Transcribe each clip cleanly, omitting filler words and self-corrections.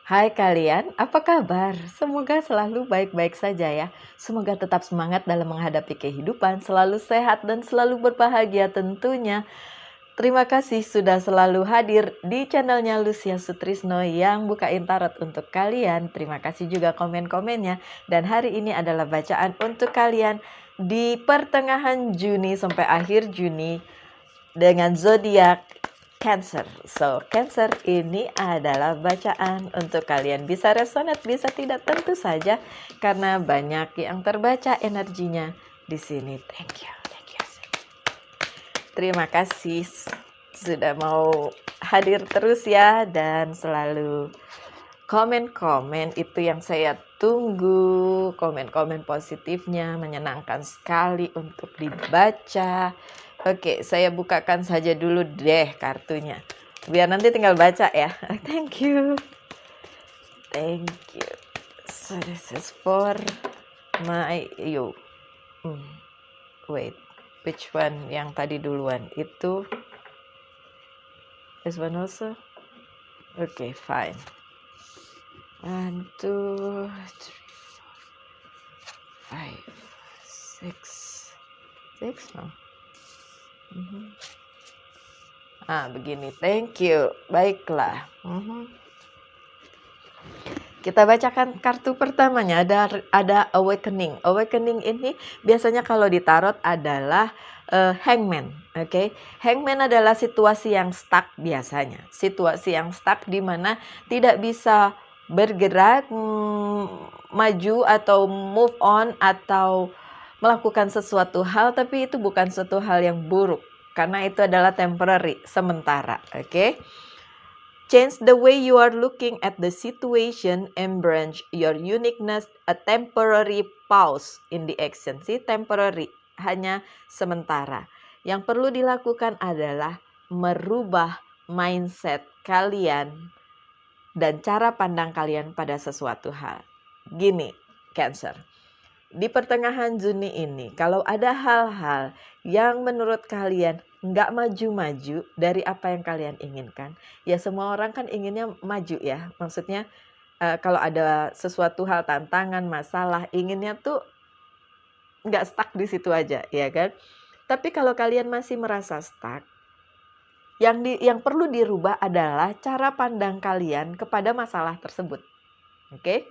Hai kalian, apa kabar? Semoga selalu baik-baik saja ya. Semoga tetap semangat dalam menghadapi kehidupan, selalu sehat dan selalu berbahagia tentunya. Terima kasih sudah selalu hadir di channelnya Lucia Sutrisno yang bukain tarot untuk kalian. Terima kasih juga komen-komennya. Dan hari ini adalah bacaan untuk kalian di pertengahan Juni sampai akhir Juni dengan zodiak Cancer. So, Cancer ini adalah bacaan untuk kalian. Bisa resonate, bisa tidak, tentu saja karena banyak yang terbaca energinya di sini. Thank you. Terima kasih sudah mau hadir terus ya dan selalu komen-komen itu yang saya tunggu. Komen-komen positifnya menyenangkan sekali untuk dibaca. Oke, saya bukakan saja dulu deh kartunya. Biar nanti tinggal baca ya. Thank you. So this is for my you. Wait, which one yang tadi duluan? Itu this one also? Okay, fine. 1, 2, 3, 4, 5, 6 no? Begini, thank you. Baiklah. Kita bacakan kartu pertamanya, ada awakening. Awakening ini biasanya kalau di tarot adalah hangman. Oke. Hangman adalah situasi yang stuck biasanya. Situasi yang stuck di mana tidak bisa bergerak, maju atau move on atau melakukan sesuatu hal, tapi itu bukan suatu hal yang buruk. Karena itu adalah temporary, sementara, oke? Change the way you are looking at the situation, embrace your uniqueness, a temporary pause in the action. See, temporary, hanya sementara. Yang perlu dilakukan adalah merubah mindset kalian dan cara pandang kalian pada sesuatu hal. Gini, Cancer. Di pertengahan Juni ini, kalau ada hal-hal yang menurut kalian nggak maju-maju dari apa yang kalian inginkan, ya semua orang kan inginnya maju ya. Maksudnya kalau ada sesuatu hal, tantangan, masalah, inginnya tuh nggak stuck di situ aja, ya kan? Tapi kalau kalian masih merasa stuck, yang perlu dirubah adalah cara pandang kalian kepada masalah tersebut. Oke?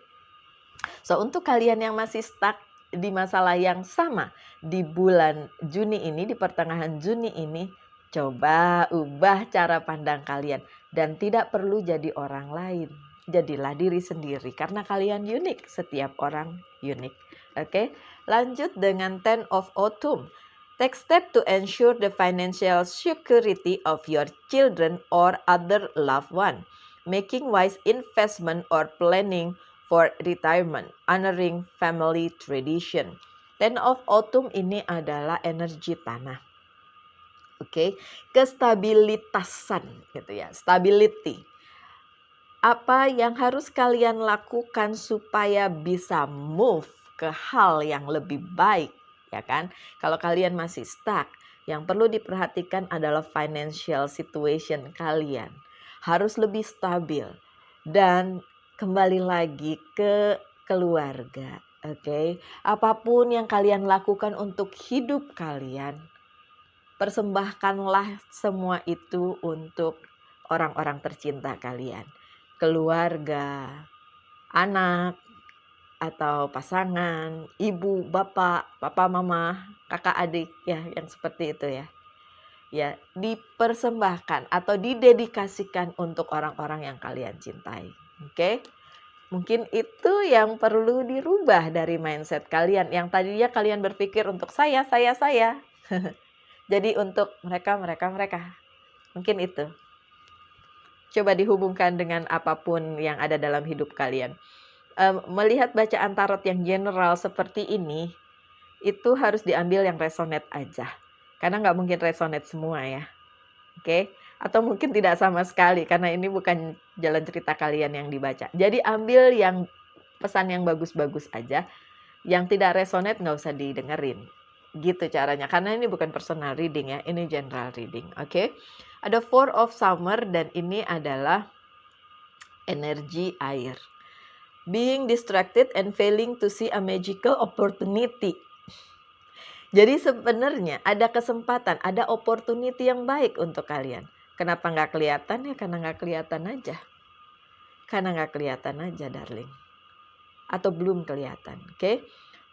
So, untuk kalian yang masih stuck di masalah yang sama di bulan Juni ini, di pertengahan Juni ini, coba ubah cara pandang kalian dan tidak perlu jadi orang lain. Jadilah diri sendiri karena kalian unik, setiap orang unik. Oke, lanjut dengan Ten of Autumn. Take step to ensure the financial security of your children or other loved one. Making wise investment or planning for retirement, honoring family tradition. Ten of Autumn ini adalah energi tanah. Oke, kestabilitasan gitu ya, stability. Apa yang harus kalian lakukan supaya bisa move ke hal yang lebih baik, ya kan? Kalau kalian masih stuck, yang perlu diperhatikan adalah financial situation kalian. Harus lebih stabil dan kembali lagi ke keluarga, oke? Apapun yang kalian lakukan untuk hidup kalian, persembahkanlah semua itu untuk orang-orang tercinta kalian. Keluarga, anak, atau pasangan, ibu, bapak, papa, mama, kakak, adik, ya yang seperti itu ya. Ya, dipersembahkan atau didedikasikan untuk orang-orang yang kalian cintai. Oke? Mungkin itu yang perlu dirubah dari mindset kalian. Yang tadinya kalian berpikir untuk saya. Jadi untuk mereka. Mungkin itu. Coba dihubungkan dengan apapun yang ada dalam hidup kalian. Melihat bacaan tarot yang general seperti ini, itu harus diambil yang resonate aja. Karena nggak mungkin resonate semua ya. Oke? Atau mungkin tidak sama sekali karena ini bukan jalan cerita kalian yang dibaca. Jadi ambil yang pesan yang bagus-bagus aja. Yang tidak resonate nggak usah didengerin. Gitu caranya. Karena ini bukan personal reading ya. Ini general reading. Oke? Ada Four of Summer dan ini adalah energi air. Being distracted and failing to see a magical opportunity. Jadi sebenarnya ada kesempatan, ada opportunity yang baik untuk kalian. Kenapa nggak kelihatan? Ya karena nggak kelihatan aja. Karena nggak kelihatan aja, darling. Atau belum kelihatan, oke?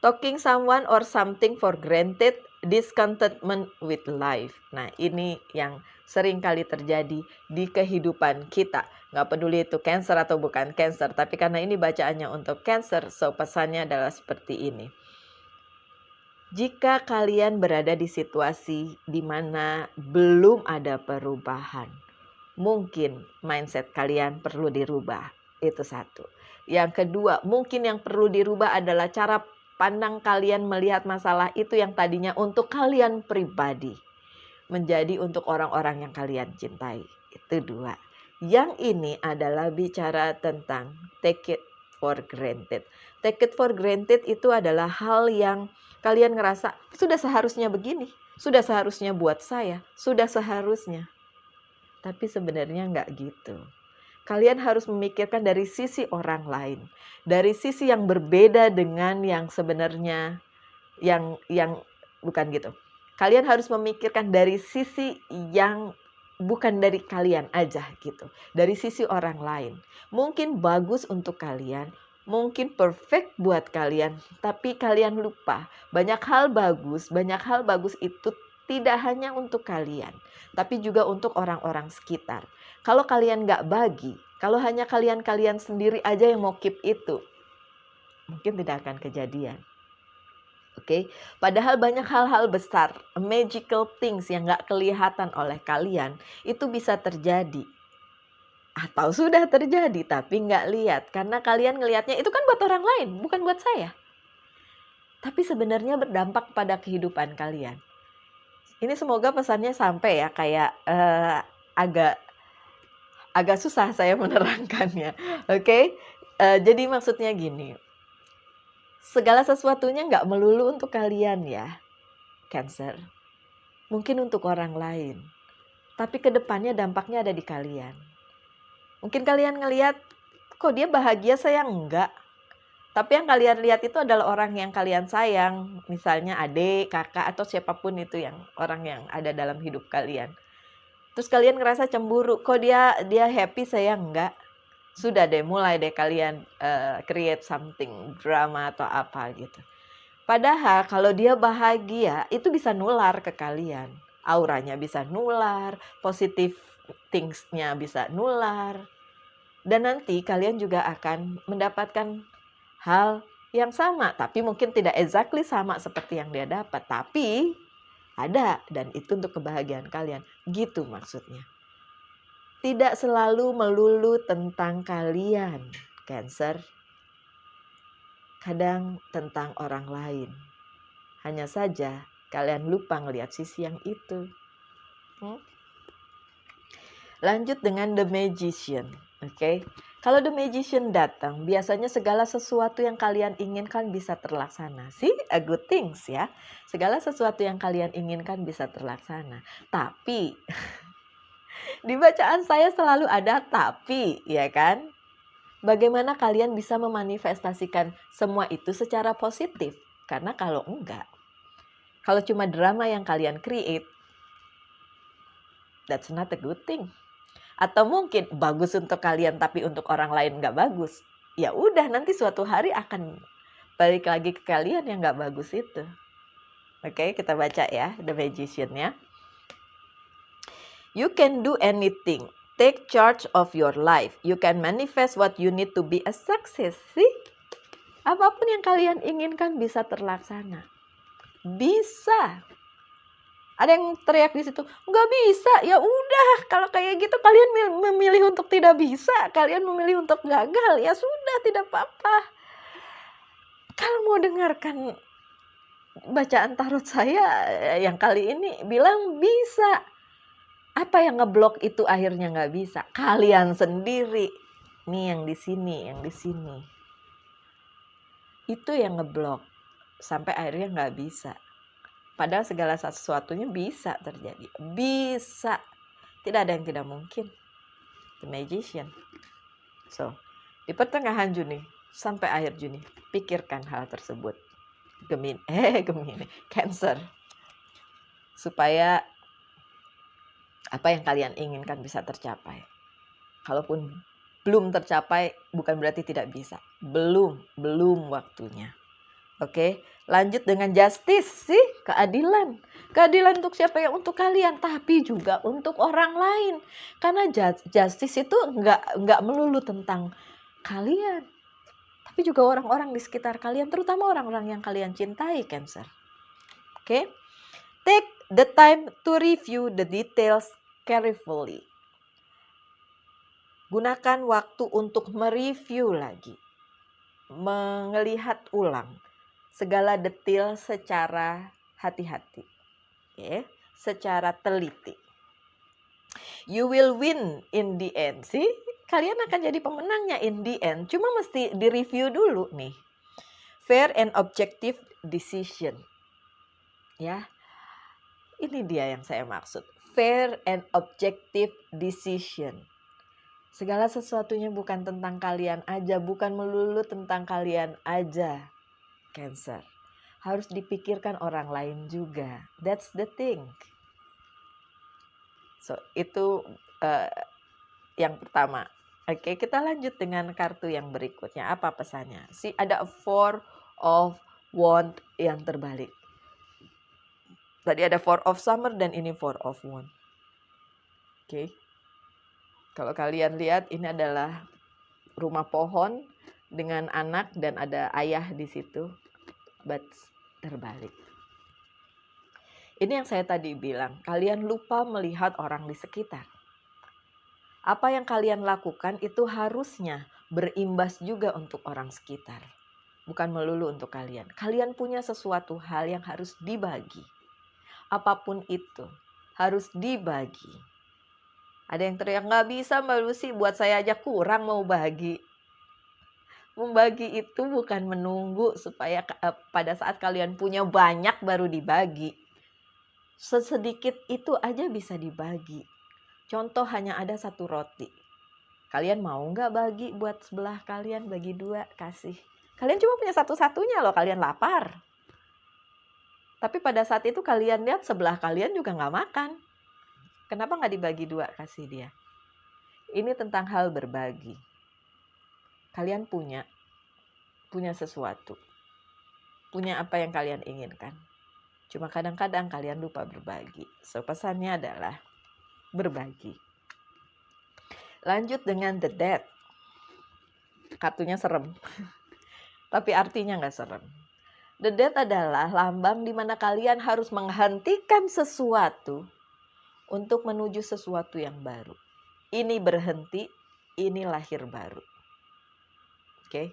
Talking someone or something for granted, discontentment with life. Nah, ini yang sering kali terjadi di kehidupan kita. Nggak peduli itu Cancer atau bukan Cancer, tapi karena ini bacaannya untuk Cancer, so pesannya adalah seperti ini. Jika kalian berada di situasi di mana belum ada perubahan, mungkin mindset kalian perlu dirubah. Itu satu. Yang kedua, mungkin yang perlu dirubah adalah cara pandang kalian melihat masalah itu yang tadinya untuk kalian pribadi, menjadi untuk orang-orang yang kalian cintai. Itu dua. Yang ini adalah bicara tentang take it for granted. Take it for granted itu adalah hal yang kalian ngerasa sudah seharusnya begini, sudah seharusnya buat saya, sudah seharusnya. Tapi sebenarnya nggak gitu. Kalian harus memikirkan dari sisi orang lain, dari sisi yang berbeda dengan yang sebenarnya yang bukan gitu. Kalian harus memikirkan dari sisi yang bukan dari kalian aja gitu, dari sisi orang lain. Mungkin bagus untuk kalian, mungkin perfect buat kalian, tapi kalian lupa banyak hal bagus itu tidak hanya untuk kalian, tapi juga untuk orang-orang sekitar. Kalau kalian nggak bagi, kalau hanya kalian sendiri aja yang mau keep itu, mungkin tidak akan kejadian. Oke, padahal banyak hal-hal besar, magical things yang nggak kelihatan oleh kalian, itu bisa terjadi. Atau sudah terjadi tapi nggak lihat, karena kalian ngelihatnya itu kan buat orang lain, bukan buat saya. Tapi sebenarnya berdampak pada kehidupan kalian. Ini semoga pesannya sampai ya, kayak agak susah saya menerangkannya. Oke? Jadi maksudnya gini, segala sesuatunya nggak melulu untuk kalian ya, Cancer. Mungkin untuk orang lain. Tapi kedepannya dampaknya ada di kalian. Mungkin kalian ngelihat, kok dia bahagia, saya enggak. Tapi yang kalian lihat itu adalah orang yang kalian sayang. Misalnya adik, kakak, atau siapapun itu yang orang yang ada dalam hidup kalian. Terus kalian ngerasa cemburu, kok dia happy, saya enggak. Sudah deh, mulai deh kalian create something, drama atau apa gitu. Padahal kalau dia bahagia, itu bisa nular ke kalian. Auranya bisa nular, positive things-nya bisa nular. Dan nanti kalian juga akan mendapatkan hal yang sama. Tapi mungkin tidak exactly sama seperti yang dia dapat. Tapi ada, dan itu untuk kebahagiaan kalian. Gitu maksudnya. Tidak selalu melulu tentang kalian, Cancer. Kadang tentang orang lain. Hanya saja kalian lupa ngelihat sisi yang itu. Lanjut dengan The Magician. Oke. Kalau The Magician datang, biasanya segala sesuatu yang kalian inginkan bisa terlaksana. See, a good things ya. Segala sesuatu yang kalian inginkan bisa terlaksana. Tapi di bacaan saya selalu ada tapi, ya kan? Bagaimana kalian bisa memanifestasikan semua itu secara positif? Karena kalau enggak, kalau cuma drama yang kalian create, that's not a good thing. Atau mungkin bagus untuk kalian tapi untuk orang lain nggak bagus. Ya udah, nanti suatu hari akan balik lagi ke kalian yang nggak bagus itu. Oke, kita baca ya The Magician-nya. You can do anything. Take charge of your life. You can manifest what you need to be a success. See? Apapun yang kalian inginkan bisa terlaksana. Bisa. Ada yang teriak di situ, nggak bisa. Ya udah, kalau kayak gitu kalian memilih untuk tidak bisa, kalian memilih untuk gagal, ya sudah, tidak apa-apa. Kalau mau dengarkan bacaan tarot saya yang kali ini bilang bisa. Apa yang ngeblok itu akhirnya nggak bisa? Kalian sendiri. Nih yang di sini, yang di sini. Itu yang ngeblok sampai akhirnya nggak bisa. Padahal segala sesuatunya bisa terjadi. Bisa. Tidak ada yang tidak mungkin. The Magician. So, di pertengahan Juni sampai akhir Juni, pikirkan hal tersebut. Gemini, Cancer. Supaya apa yang kalian inginkan bisa tercapai. Kalaupun belum tercapai, bukan berarti tidak bisa. Belum waktunya. Oke, lanjut dengan justice sih, keadilan. Keadilan untuk siapa? Ya untuk kalian, tapi juga untuk orang lain. Karena justice itu nggak melulu tentang kalian, tapi juga orang-orang di sekitar kalian, terutama orang-orang yang kalian cintai, Cancer. Oke, take the time to review the details carefully. Gunakan waktu untuk mereview lagi, melihat ulang segala detail secara hati-hati, secara teliti. You will win in the end. Sih, kalian akan jadi pemenangnya in the end. Cuma mesti direview dulu nih. Fair and objective decision. Ya, ini dia yang saya maksud. Fair and objective decision. Segala sesuatunya bukan tentang kalian aja, bukan melulu tentang kalian aja, Cancer. Harus dipikirkan orang lain juga. That's the thing. So, itu yang pertama. Oke, kita lanjut dengan kartu yang berikutnya. Apa pesannya? Ada 4 of Wands yang terbalik. Tadi ada 4 of Summer dan ini 4 of Wands. Oke. Kalau kalian lihat, ini adalah rumah pohon dengan anak dan ada ayah di situ, but terbalik. Ini yang saya tadi bilang, kalian lupa melihat orang di sekitar. Apa yang kalian lakukan itu harusnya berimbas juga untuk orang sekitar, bukan melulu untuk kalian. Kalian punya sesuatu hal yang harus dibagi. Apapun itu harus dibagi. Ada yang teriak, nggak bisa Mbak Lucy, buat saya aja kurang mau bagi. Membagi itu bukan menunggu supaya pada saat kalian punya banyak baru dibagi. Sesedikit itu aja bisa dibagi. Contoh, hanya ada 1 roti. Kalian mau nggak bagi buat sebelah kalian, bagi 2, kasih. Kalian cuma punya satu-satunya loh, kalian lapar. Tapi pada saat itu kalian lihat sebelah kalian juga nggak makan. Kenapa nggak dibagi 2, kasih dia? Ini tentang hal berbagi. Kalian punya sesuatu. Punya apa yang kalian inginkan. Cuma kadang-kadang kalian lupa berbagi. So, pesannya adalah berbagi. Lanjut dengan the Death. Kartunya serem. Tapi artinya nggak serem. The Death adalah lambang di mana kalian harus menghentikan sesuatu untuk menuju sesuatu yang baru. Ini berhenti, ini lahir baru. Oke.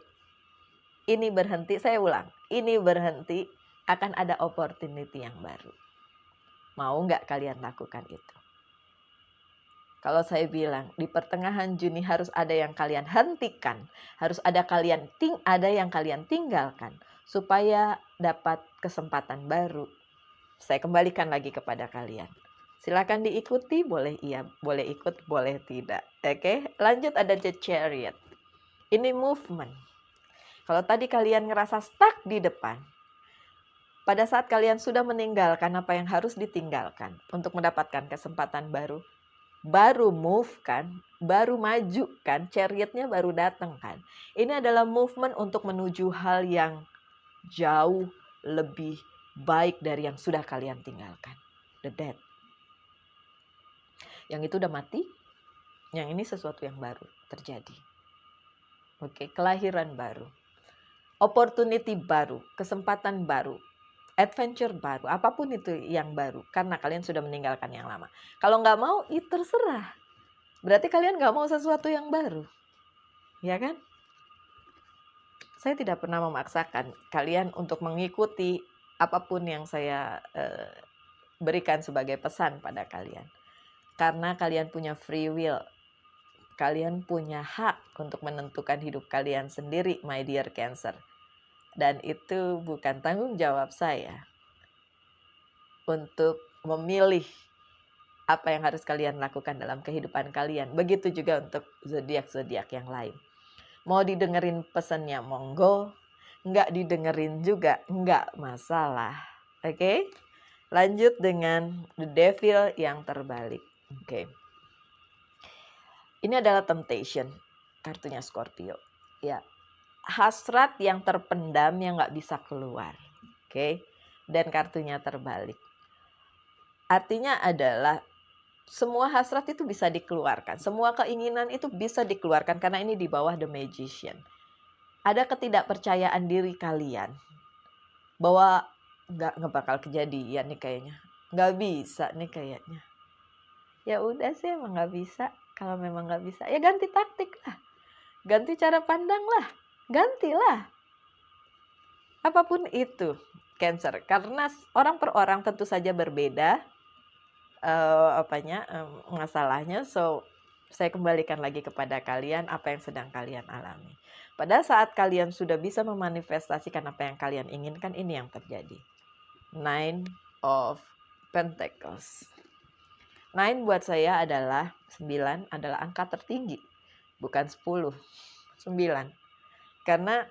Ini berhenti, saya ulang. Ini berhenti, akan ada opportunity yang baru. Mau nggak kalian lakukan itu? Kalau saya bilang, di pertengahan Juni harus ada yang kalian hentikan. Harus ada yang kalian tinggalkan. Supaya dapat kesempatan baru. Saya kembalikan lagi kepada kalian. Silakan diikuti, boleh iya, boleh ikut, boleh tidak. Oke, lanjut ada The Chariot. Ini movement. Kalau tadi kalian ngerasa stuck di depan, pada saat kalian sudah meninggalkan apa yang harus ditinggalkan untuk mendapatkan kesempatan baru move kan, baru maju kan, chariotnya baru datang kan. Ini adalah movement untuk menuju hal yang jauh lebih baik dari yang sudah kalian tinggalkan. The Death. Yang itu udah mati, yang ini sesuatu yang baru terjadi. Oke, kelahiran baru. Opportunity baru, kesempatan baru, adventure baru, apapun itu yang baru. Karena kalian sudah meninggalkan yang lama. Kalau nggak mau, itu terserah. Berarti kalian nggak mau sesuatu yang baru. Ya kan? Saya tidak pernah memaksakan kalian untuk mengikuti apapun yang saya berikan sebagai pesan pada kalian. Karena kalian punya free will. Kalian punya hak untuk menentukan hidup kalian sendiri, my dear Cancer. Dan itu bukan tanggung jawab saya untuk memilih apa yang harus kalian lakukan dalam kehidupan kalian. Begitu juga untuk zodiak-zodiak yang lain. Mau didengerin pesannya monggo, nggak didengerin juga nggak masalah. Oke? Lanjut dengan the devil yang terbalik. Oke. Ini adalah temptation, kartunya Scorpio. Ya, hasrat yang terpendam yang nggak bisa keluar. Oke? Dan kartunya terbalik. Artinya adalah semua hasrat itu bisa dikeluarkan. Semua keinginan itu bisa dikeluarkan karena ini di bawah the magician. Ada ketidakpercayaan diri kalian bahwa nggak bakal kejadian nih kayaknya. Nggak bisa nih kayaknya. Ya udah sih emang nggak bisa. Kalau memang nggak bisa ya ganti taktik lah. Ganti cara pandang lah. Gantilah. Apapun itu Cancer. Karena orang per orang tentu saja berbeda. Masalahnya. So saya kembalikan lagi kepada kalian apa yang sedang kalian alami. Pada saat kalian sudah bisa memanifestasikan apa yang kalian inginkan, ini yang terjadi. 9 of Pentacles. 9 buat saya adalah 9 adalah angka tertinggi, bukan 10. 9. Karena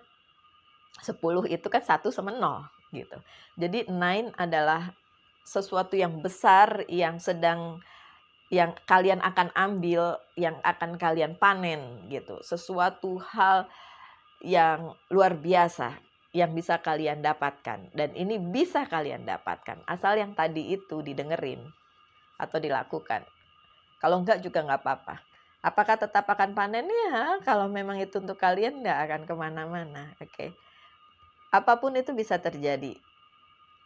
10 itu kan 1 sama 0 gitu. Jadi 9 adalah sesuatu yang besar yang kalian akan ambil, yang akan kalian panen gitu. Sesuatu hal yang luar biasa yang bisa kalian dapatkan, dan ini bisa kalian dapatkan asal yang tadi itu didengerin atau dilakukan. Kalau enggak juga enggak apa-apa. Apakah tetap akan panen? Ya, kalau memang itu untuk kalian enggak akan kemana-mana. Oke. Apapun itu bisa terjadi.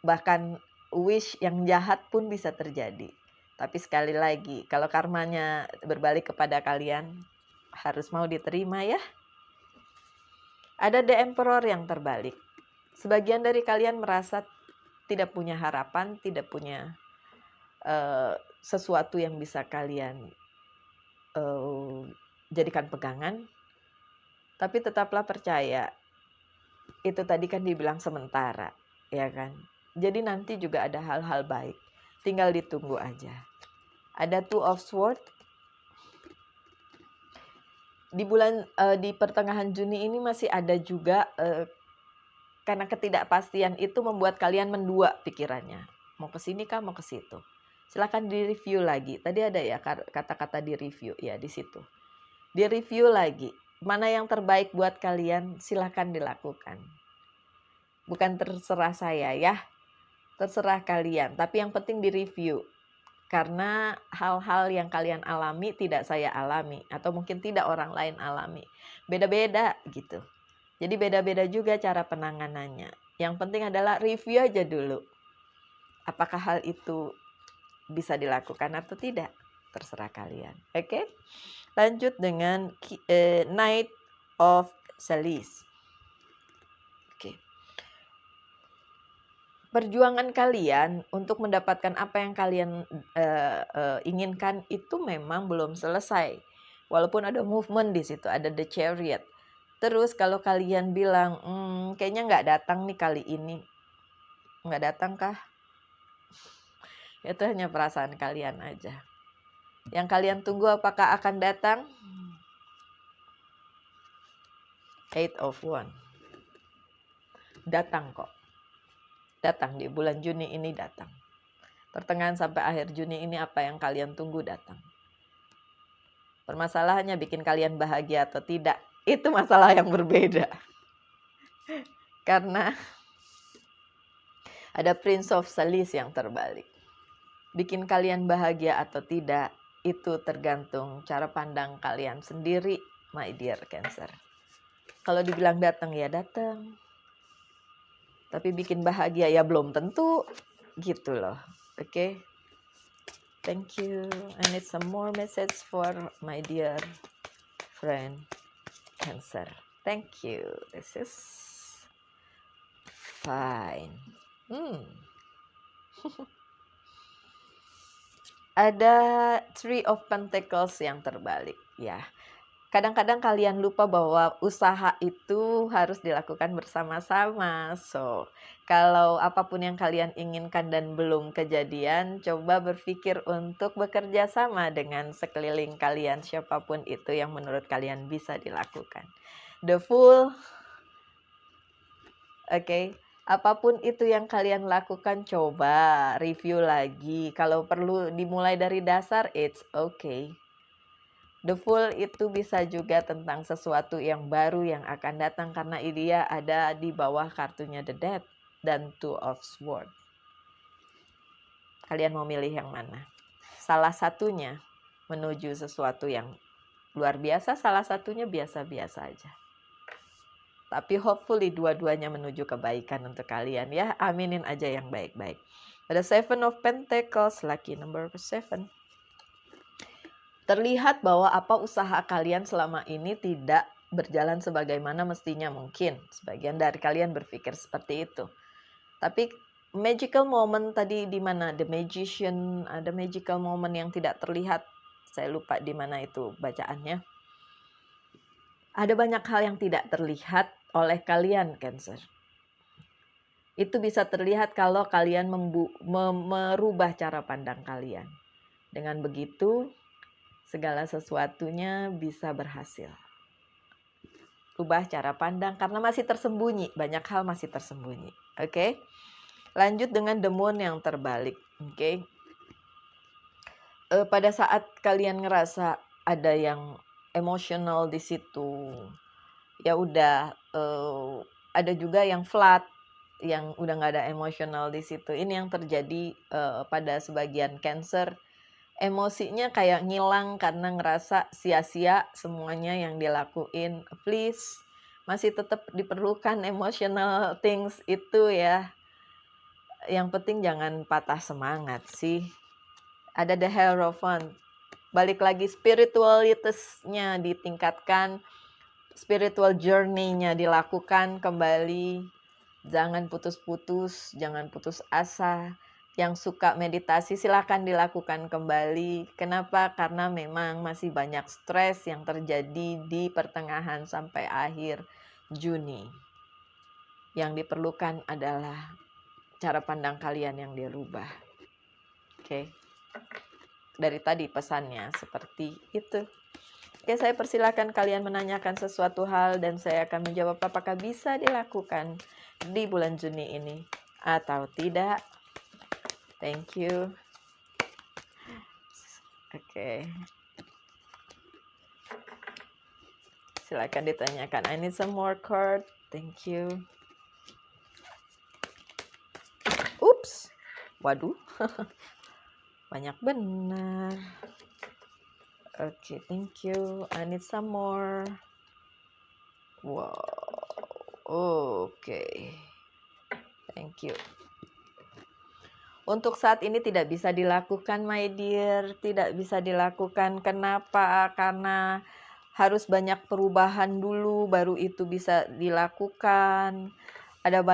Bahkan wish yang jahat pun bisa terjadi. Tapi sekali lagi, kalau karmanya berbalik kepada kalian, harus mau diterima ya. Ada The Emperor yang terbalik. Sebagian dari kalian merasa tidak punya harapan, tidak punya sesuatu yang bisa kalian jadikan pegangan. Tapi tetaplah percaya. Itu tadi kan dibilang sementara, ya kan? Jadi nanti juga ada hal-hal baik. Tinggal ditunggu aja. Ada 2 of Swords. Di pertengahan Juni ini masih ada juga karena ketidakpastian itu membuat kalian mendua pikirannya. Mau ke sini kah, mau ke situ. Silakan di-review lagi. Tadi ada ya kata-kata di-review ya di situ. Di-review lagi. Mana yang terbaik buat kalian, silakan dilakukan. Bukan terserah saya ya. Terserah kalian, tapi yang penting di-review. Karena hal-hal yang kalian alami tidak saya alami, atau mungkin tidak orang lain alami. Beda-beda gitu. Jadi beda-beda juga cara penanganannya. Yang penting adalah review aja dulu. Apakah hal itu bisa dilakukan atau tidak? Terserah kalian. Oke? Lanjut dengan Knight of Salice. Oke. Perjuangan kalian untuk mendapatkan apa yang kalian inginkan itu memang belum selesai. Walaupun ada movement di situ, ada the Chariot. Terus kalau kalian bilang, kayaknya nggak datang nih kali ini. Nggak datang kah? Itu hanya perasaan kalian aja. Yang kalian tunggu apakah akan datang? 8 of Wands. Datang kok. Datang di bulan Juni ini datang. Pertengahan sampai akhir Juni ini apa yang kalian tunggu datang. Permasalahannya bikin kalian bahagia atau tidak. Itu masalah yang berbeda. Karena ada Prince of Salice yang terbalik. Bikin kalian bahagia atau tidak, itu tergantung cara pandang kalian sendiri, my dear Cancer. Kalau dibilang datang ya datang. Tapi bikin bahagia ya belum tentu, gitu loh. Oke. Thank you. I need some more message for my dear friend Cancer. Thank you. This is fine. Ada 3 of Pentacles yang terbalik ya. Kadang-kadang kalian lupa bahwa usaha itu harus dilakukan bersama-sama. So, kalau apapun yang kalian inginkan dan belum kejadian, coba berpikir untuk bekerja sama dengan sekeliling kalian, siapapun itu yang menurut kalian bisa dilakukan. The Fool. Oke, apapun itu yang kalian lakukan, coba review lagi. Kalau perlu dimulai dari dasar, it's okay. The Fool itu bisa juga tentang sesuatu yang baru yang akan datang karena dia ada di bawah kartunya The Death dan Two of Swords. Kalian mau milih yang mana? Salah satunya menuju sesuatu yang luar biasa, salah satunya biasa-biasa aja. Tapi hopefully dua-duanya menuju kebaikan untuk kalian ya. Aminin aja yang baik-baik. Ada Seven of Pentacles, lucky number 7. Terlihat bahwa apa usaha kalian selama ini tidak berjalan sebagaimana mestinya mungkin. Sebagian dari kalian berpikir seperti itu. Tapi magical moment tadi di mana? The Magician, ada magical moment yang tidak terlihat. Saya lupa di mana itu bacaannya. Ada banyak hal yang tidak terlihat oleh kalian, Cancer. Itu bisa terlihat kalau kalian merubah cara pandang kalian. Dengan begitu, segala sesuatunya bisa berhasil. Rubah cara pandang karena masih tersembunyi. Banyak hal masih tersembunyi. Oke? Lanjut dengan The Moon yang terbalik. Oke? Pada saat kalian ngerasa ada yang emosional di situ, ya udah, ada juga yang flat, yang udah nggak ada emosional di situ. Ini yang terjadi pada sebagian Cancer, emosinya kayak ngilang karena ngerasa sia-sia semuanya yang dilakuin. Please, masih tetap diperlukan emotional things itu ya. Yang penting jangan patah semangat sih. Ada The Hierophant. Balik lagi, spiritualitasnya ditingkatkan, spiritual journey-nya dilakukan kembali. Jangan putus-putus, jangan putus asa. Yang suka meditasi silakan dilakukan kembali. Kenapa? Karena memang masih banyak stres yang terjadi di pertengahan sampai akhir Juni. Yang diperlukan adalah cara pandang kalian yang dirubah. Oke. Dari tadi pesannya seperti itu. Oke, saya persilakan kalian menanyakan sesuatu hal dan saya akan menjawab apakah bisa dilakukan di bulan Juni ini atau tidak. Thank you. Oke. Silakan ditanyakan. I need some more card. Thank you. Oops. Waduh. Banyak benar. Oke, thank you. I need some more. Wow. Oke. Thank you. Untuk saat ini tidak bisa dilakukan, my dear. Tidak bisa dilakukan. Kenapa? Karena harus banyak perubahan dulu, baru itu bisa dilakukan. Ada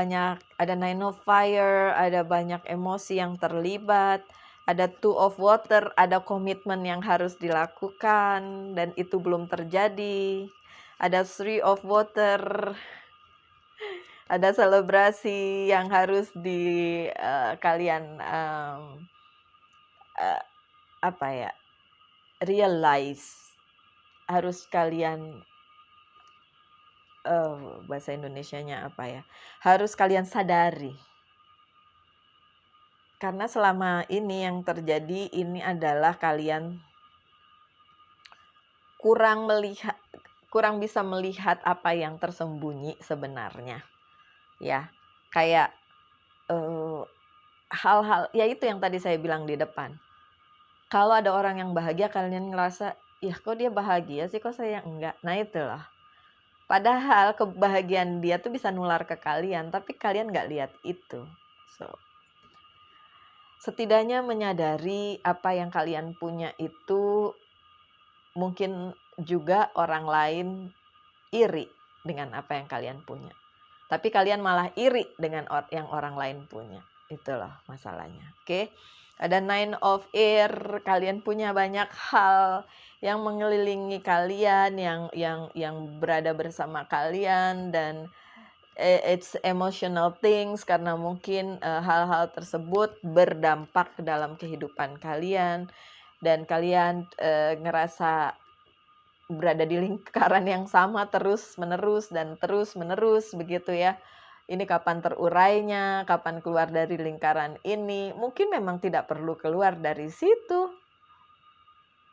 Nine of Fire, ada banyak emosi yang terlibat. Ada Two of Water, ada komitmen yang harus dilakukan dan itu belum terjadi. Ada Three of Water, ada selebrasi yang harus kalian realize. Harus kalian bahasa Indonesianya apa ya? Harus kalian sadari. Karena selama ini yang terjadi ini adalah kalian kurang bisa melihat apa yang tersembunyi sebenarnya. Ya, kayak hal-hal, ya itu yang tadi saya bilang di depan. Kalau ada orang yang bahagia, kalian ngerasa, ya kok dia bahagia sih, kok saya enggak. Nah itulah. Padahal kebahagiaan dia tuh bisa nular ke kalian, tapi kalian nggak lihat itu. So, setidaknya menyadari apa yang kalian punya itu mungkin juga orang lain iri dengan apa yang kalian punya. Tapi kalian malah iri dengan yang orang lain punya. Itulah masalahnya. Oke. Ada Nine of Air, kalian punya banyak hal yang mengelilingi kalian, yang berada bersama kalian dan it's emotional things karena mungkin hal-hal tersebut berdampak dalam kehidupan kalian dan kalian ngerasa berada di lingkaran yang sama terus-menerus dan terus-menerus begitu ya. Ini kapan terurainya, kapan keluar dari lingkaran ini. Mungkin memang tidak perlu keluar dari situ.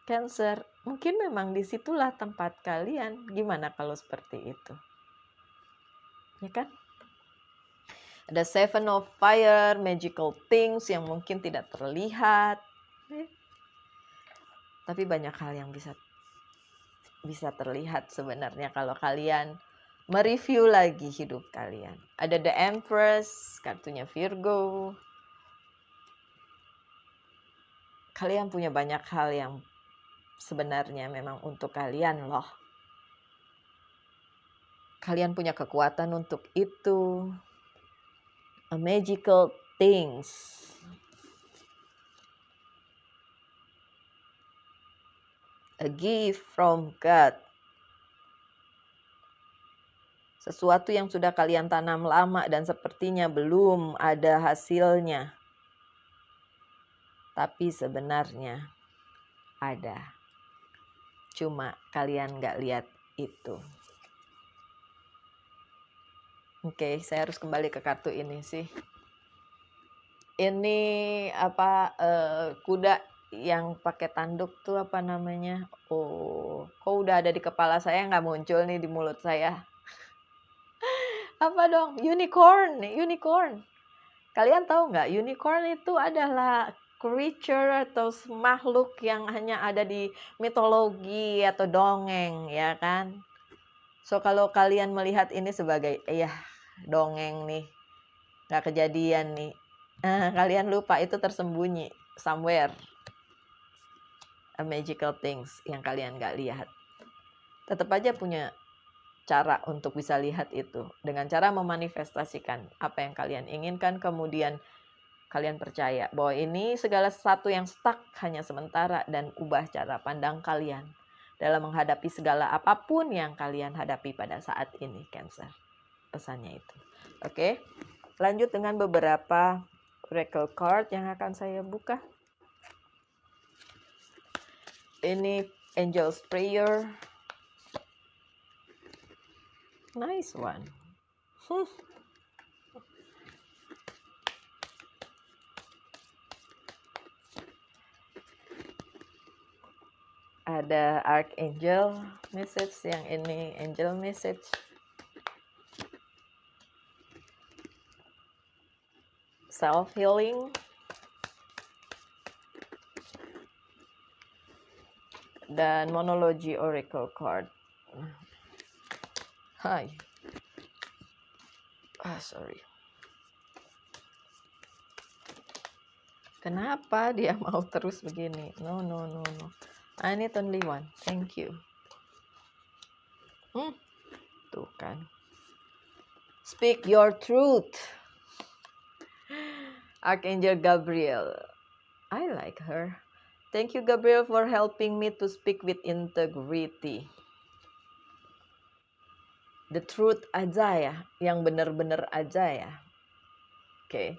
Cancer, mungkin memang disitulah tempat kalian. Gimana kalau seperti itu? Ya kan? Ada Seven of Fire, magical things yang mungkin tidak terlihat. Tapi banyak hal yang bisa terlihat sebenarnya kalau kalian mereview lagi hidup kalian. Ada The Empress, kartunya Virgo. Kalian punya banyak hal yang sebenarnya memang untuk kalian loh. Kalian punya kekuatan untuk itu. A magical things. A gift from God. Sesuatu yang sudah kalian tanam lama dan sepertinya belum ada hasilnya. Tapi sebenarnya ada. Cuma kalian nggak lihat itu. Oke, saya harus kembali ke kartu ini sih. Ini apa kuda yang pakai tanduk tuh apa namanya? Oh, kok udah ada di kepala saya nggak muncul nih di mulut saya? Apa dong? Unicorn, unicorn. Kalian tahu nggak? Unicorn itu adalah creature atau makhluk yang hanya ada di mitologi atau dongeng, ya kan? So kalau kalian melihat ini sebagai dongeng nih, nggak kejadian nih, kalian lupa itu tersembunyi somewhere, a magical things yang kalian nggak lihat. Tetap aja punya cara untuk bisa lihat itu dengan cara memanifestasikan apa yang kalian inginkan, kemudian kalian percaya bahwa ini segala sesuatu yang stuck hanya sementara dan ubah cara pandang kalian dalam menghadapi segala apapun yang kalian hadapi pada saat ini, Cancer. Pesannya itu. Oke. Lanjut dengan beberapa oracle card yang akan saya buka. Ini Angel's Prayer. Nice one. Ada Archangel message, yang ini Angel message. Self-healing. Dan Monology Oracle card. Hai. Sorry. Kenapa dia mau terus begini? No. I need only one. Thank you. Tuh kan. Speak your truth. Archangel Gabriel. I like her. Thank you, Gabriel, for helping me to speak with integrity. The truth aja ya, yang benar-benar aja ya. Oke.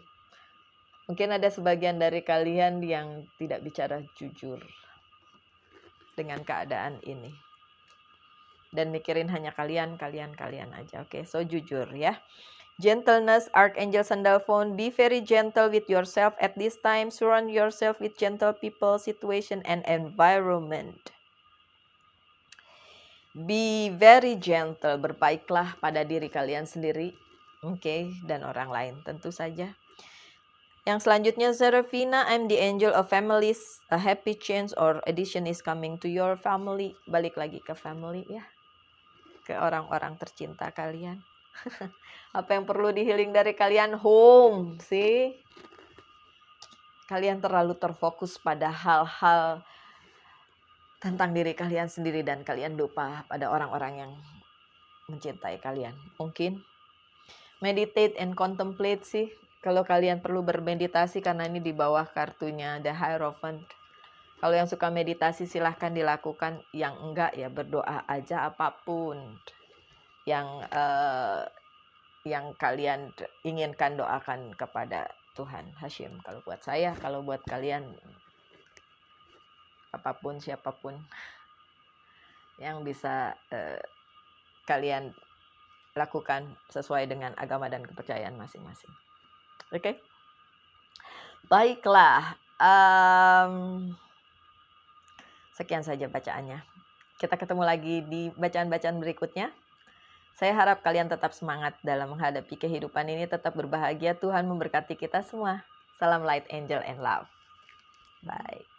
Mungkin ada sebagian dari kalian yang tidak bicara jujur dengan keadaan ini. Dan mikirin hanya kalian aja. Oke, so jujur ya. Gentleness, Archangel Sandalphon, be very gentle with yourself at this time. Surround yourself with gentle people, situation, and environment. Be very gentle, berbaiklah pada diri kalian sendiri, dan orang lain tentu saja. Yang selanjutnya, Serafina, I'm the angel of families. A happy change or addition is coming to your family. Balik lagi ke family ya. Ke orang-orang tercinta kalian. Apa yang perlu di-healing dari kalian? Home, sih. Kalian terlalu terfokus pada hal-hal tentang diri kalian sendiri dan kalian lupa pada orang-orang yang mencintai kalian. Mungkin meditate and contemplate sih. Kalau kalian perlu bermeditasi, karena ini di bawah kartunya The Hierophant. Kalau yang suka meditasi silahkan dilakukan. Yang enggak ya berdoa aja apapun yang kalian inginkan, doakan kepada Tuhan Hashim. Kalau buat saya, kalau buat kalian apapun siapapun. yang bisa kalian lakukan sesuai dengan agama dan kepercayaan masing-masing. Oke? Baiklah, sekian saja bacaannya. Kita ketemu lagi di bacaan-bacaan berikutnya. Saya harap kalian tetap semangat dalam menghadapi kehidupan ini, tetap berbahagia. Tuhan memberkati kita semua. Salam light, angel, and love. Bye.